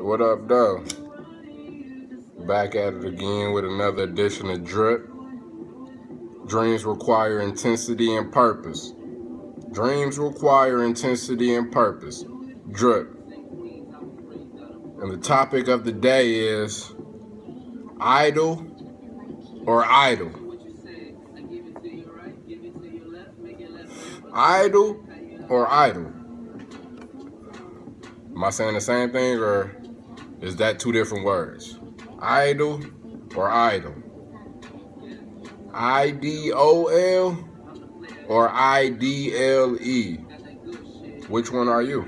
What up, though? Back at it again with another edition of Drip. Dreams require intensity and purpose. Dreams require intensity and purpose. Drip. And the topic of the day is idle or idle. Idle or idle? Am I saying the same thing, or is that two different words? Idle or idle? IDOL or IDLE? Which one are you?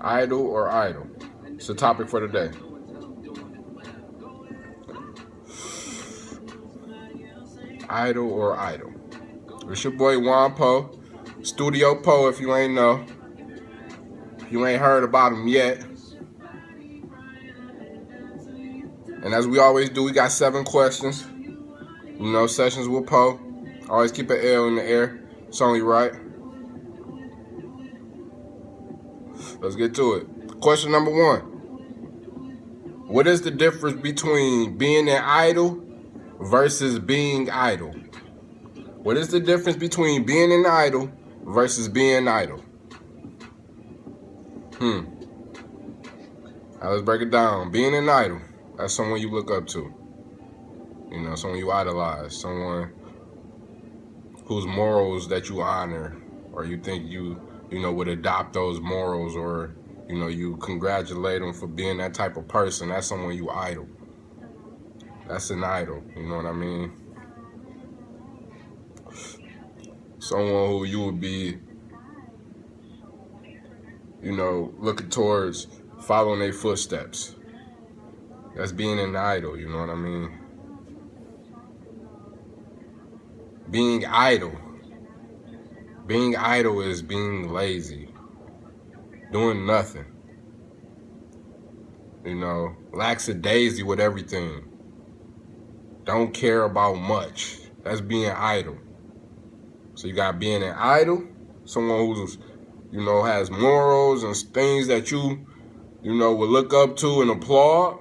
Idle or idle? It's the topic for today. Idle or idle? It's your boy Juan Poe, Studio Poe if you ain't know. If you ain't heard about him yet. And as we always do, we got 7 questions. You know, sessions with Poe. Always keep an L in the air. It's only right. Let's get to it. Question number 1. What is the difference between being an idol versus being idle? What is the difference between being an idol versus being idle? Now let's break it down. Being an idol, that's someone you look up to. You know, someone you idolize, someone whose morals that you honor, or you think you would adopt those morals, or you congratulate them for being that type of person. That's someone you idol. That's an idol, you know what I mean? Someone who you would be, looking towards following their footsteps. That's being an idol, you know what I mean? Being idle is being lazy, doing nothing. Lackadaisy with everything. Don't care about much. That's being idle. So you got being an idol, someone who's, has morals and things that you would look up to and applaud.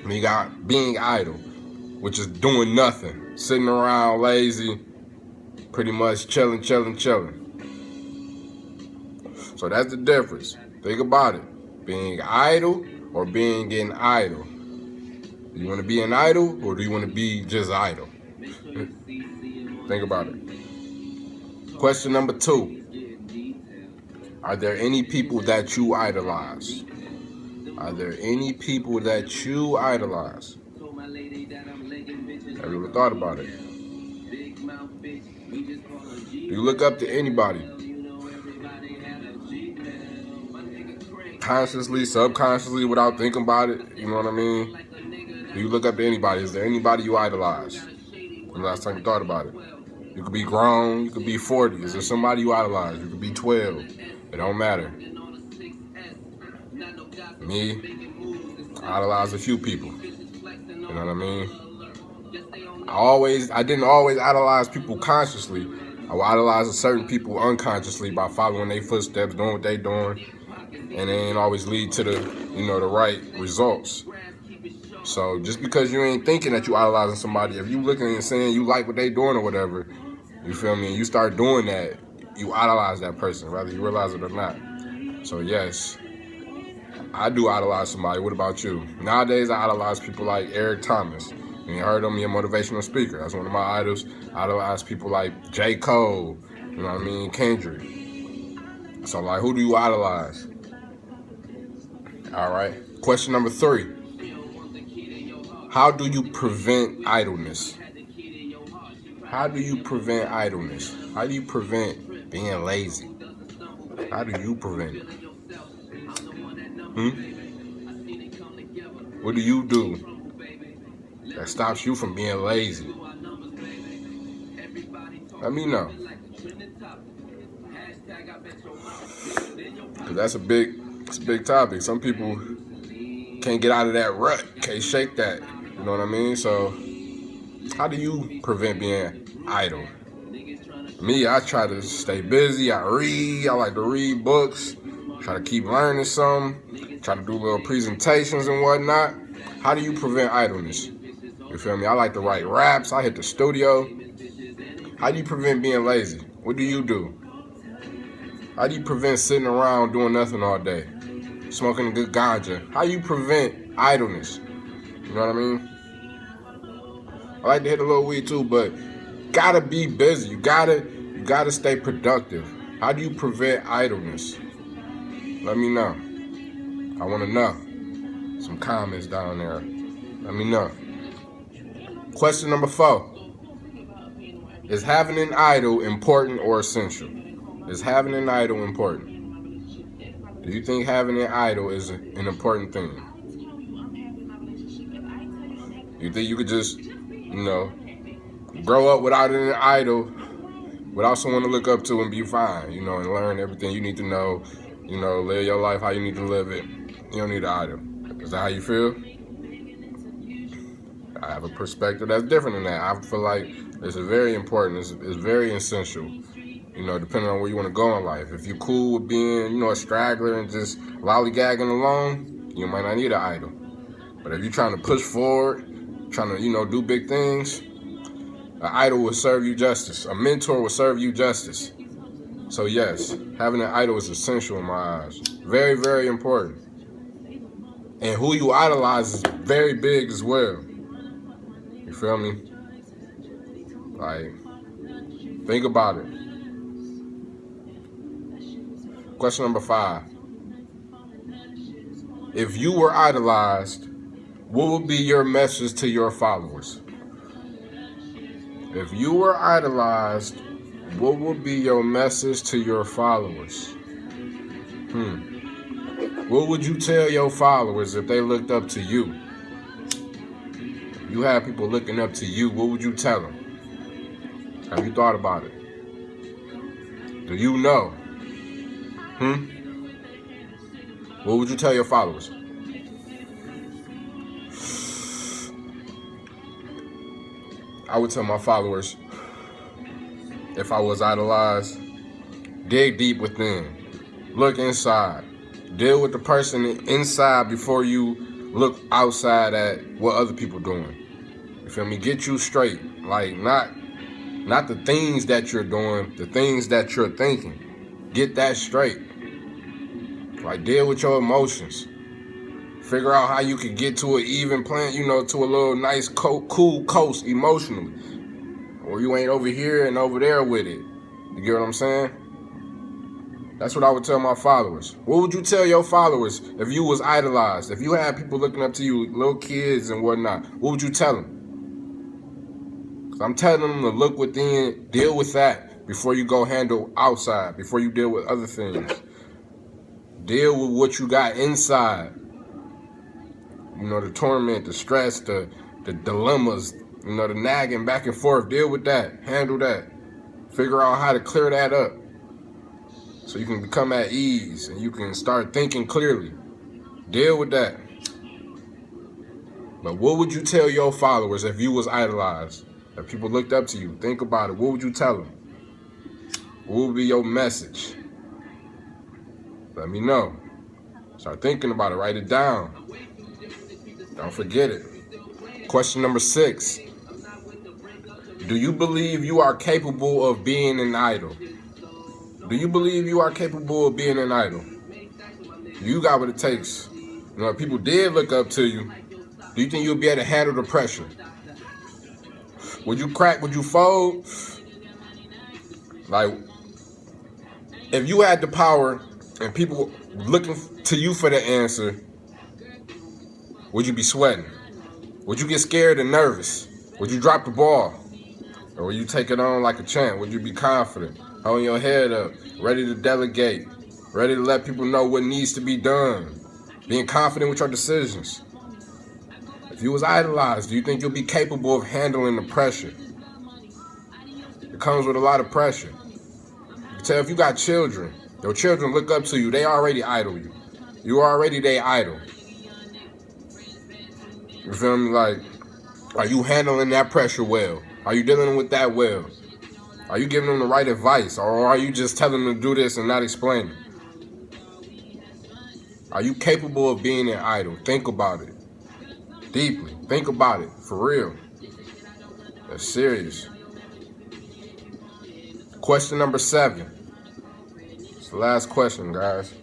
And you got being idle, which is doing nothing, sitting around lazy, pretty much chilling. So that's the difference. Think about it. Being idle or being an idol. Do you want to be an idol, or do you want to be just idle? Think about it. Question number 2. Are there any people that you idolize? Are there any people that you idolize? Have you ever thought about it? Do you look up to anybody? Consciously, subconsciously, without thinking about it, you know what I mean? Do you look up to anybody? Is there anybody you idolize? The last time you thought about it. You could be grown, you could be 40. Is there somebody you idolize? You could be 12. It don't matter. Me, I idolize a few people. You know what I mean? I didn't always idolize people consciously. I would idolize certain people unconsciously by following their footsteps, doing what they doing, and they ain't always lead to the, the right results. So just because you ain't thinking that you idolizing somebody, if you looking and saying you like what they doing or whatever, you feel me, and you start doing that, you idolize that person, whether you realize it or not. So yes, I do idolize somebody. What about you? Nowadays, I idolize people like Eric Thomas. You heard him, he a motivational speaker. That's one of my idols. I idolize people like J. Cole, you know what I mean, Kendrick. So like, who do you idolize? All right. Question number 3. How do you prevent idleness? How do you prevent idleness? How do you prevent being lazy? How do you prevent it? What do you do that stops you from being lazy? Let me know. Cause that's a big topic. Some people can't get out of that rut, can't shake that. You know what I mean? So how do you prevent being idle? Me, I try to stay busy. I read. I like to read books. Try to keep learning something. try to do little presentations and whatnot. How do you prevent idleness? You feel me? I like to write raps. I hit the studio. How do you prevent being lazy? What do you do? How do you prevent sitting around doing nothing all day? Smoking a good ganja. How do you prevent idleness? You know what I mean? I like to hit a little weed too, but gotta be busy. You gotta stay productive. How do you prevent idleness? Let me know. I want to know. Some comments down there. Let me know. Question number 4. Is having an idol important or essential? Is having an idol important? Do you think having an idol is an important thing? You think you could just, grow up without an idol, without someone to look up to and be fine, and learn everything you need to know, live your life how you need to live it. You don't need an idol. Is that how you feel? I have a perspective that's different than that. I feel like it's very important. It's very essential, depending on where you want to go in life. If you're cool with being, a straggler and just lollygagging along, you might not need an idol. But if you're trying to push forward, trying to, do big things, an idol will serve you justice. A mentor will serve you justice. So yes, having an idol is essential in my eyes. Very, very important. And who you idolize is very big as well. You feel me? Like, think about it. Question number 5. If you were idolized, what would be your message to your followers? If you were idolized, what would be your message to your followers? What would you tell your followers if they looked up to you? If you had people looking up to you, what would you tell them? Have you thought about it? Do you know? What would you tell your followers? I would tell my followers, if I was idolized, dig deep within. Look inside. Deal with the person inside before you look outside at what other people doing. You feel me? Get you straight. Like, not the things that you're doing, the things that you're thinking. Get that straight. Like, deal with your emotions. Figure out how you can get to an even plan, to a little nice, cool coast emotionally. Or you ain't over here and over there with it. You get what I'm saying? That's what I would tell my followers. What would you tell your followers if you was idolized? If you had people looking up to you, little kids and whatnot, what would you tell them? Because I'm telling them to look within, deal with that before you go handle outside, before you deal with other things. Deal with what you got inside. The torment, the stress, the dilemmas, the nagging back and forth. Deal with that. Handle that. Figure out how to clear that up so you can become at ease and you can start thinking clearly. Deal with that. But what would you tell your followers if you was idolized? If people looked up to you? Think about it. What would you tell them? What would be your message? Let me know. Start thinking about it. Write it down. Don't forget it. Question number 6. Do you believe you are capable of being an idol? Do you believe you are capable of being an idol? You got what it takes. If people did look up to you, do you think you'll be able to handle the pressure? Would you crack? Would you fold? Like, if you had the power and people looking to you for the answer, would you be sweating? Would you get scared and nervous? Would you drop the ball? Or would you take it on like a champ? Would you be confident, holding your head up, ready to delegate, ready to let people know what needs to be done, being confident with your decisions? If you was idolized, do you think you'll be capable of handling the pressure? It comes with a lot of pressure. You can tell if you got children, your children look up to you, they already idol you. You already they idol. You feel me? Like, are you handling that pressure well? Are you dealing with that well? Are you giving them the right advice? Or are you just telling them to do this and not explaining? Are you capable of being an idol? Think about it deeply. Think about it for real. That's serious. Question number 7. It's the last question, guys.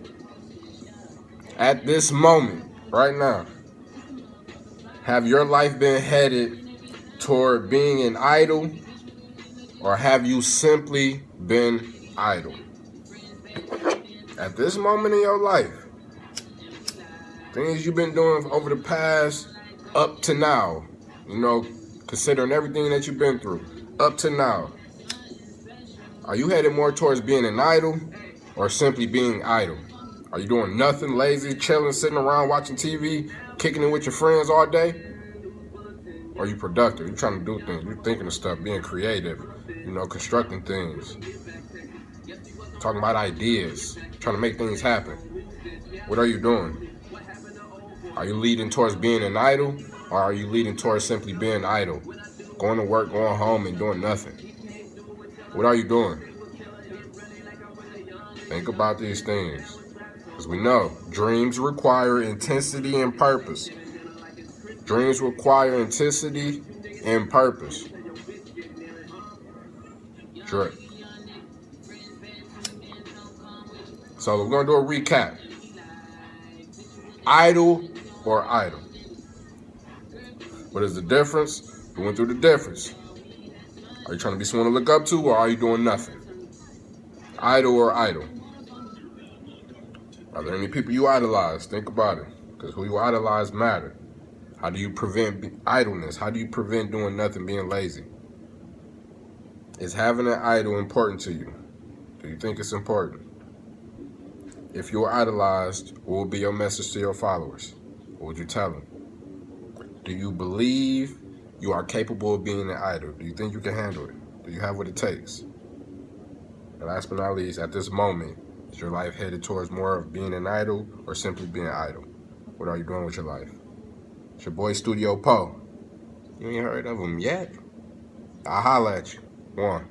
At this moment, right now, have your life been headed toward being an idol, or have you simply been idle? At this moment in your life, things you've been doing over the past up to now, considering everything that you've been through, up to now, are you headed more towards being an idol or simply being idle? Are you doing nothing, lazy, chilling, sitting around watching TV, kicking it with your friends all day? Or are you productive? You're trying to do things. You're thinking of stuff, being creative, constructing things, talking about ideas, trying to make things happen. What are you doing? Are you leading towards being an idol, or are you leading towards simply being idle? Going to work, going home, and doing nothing. What are you doing? Think about these things. Because we know dreams require intensity and purpose. Dreams require intensity and purpose. Sure. So we're going to do a recap. Idle or idle? What is the difference? We went through the difference. Are you trying to be someone to look up to, or are you doing nothing? Idle or idle? Are there any people you idolize? Think about it. Because who you idolize matter. How do you prevent idleness? How do you prevent doing nothing, being lazy? Is having an idol important to you? Do you think it's important? If you are idolized, what would be your message to your followers? What would you tell them? Do you believe you are capable of being an idol? Do you think you can handle it? Do you have what it takes? And last but not least, at this moment, is your life headed towards more of being an idol or simply being idle? What are you doing with your life? It's your boy Studio Poe. You ain't heard of him yet? I'll holla at you. One.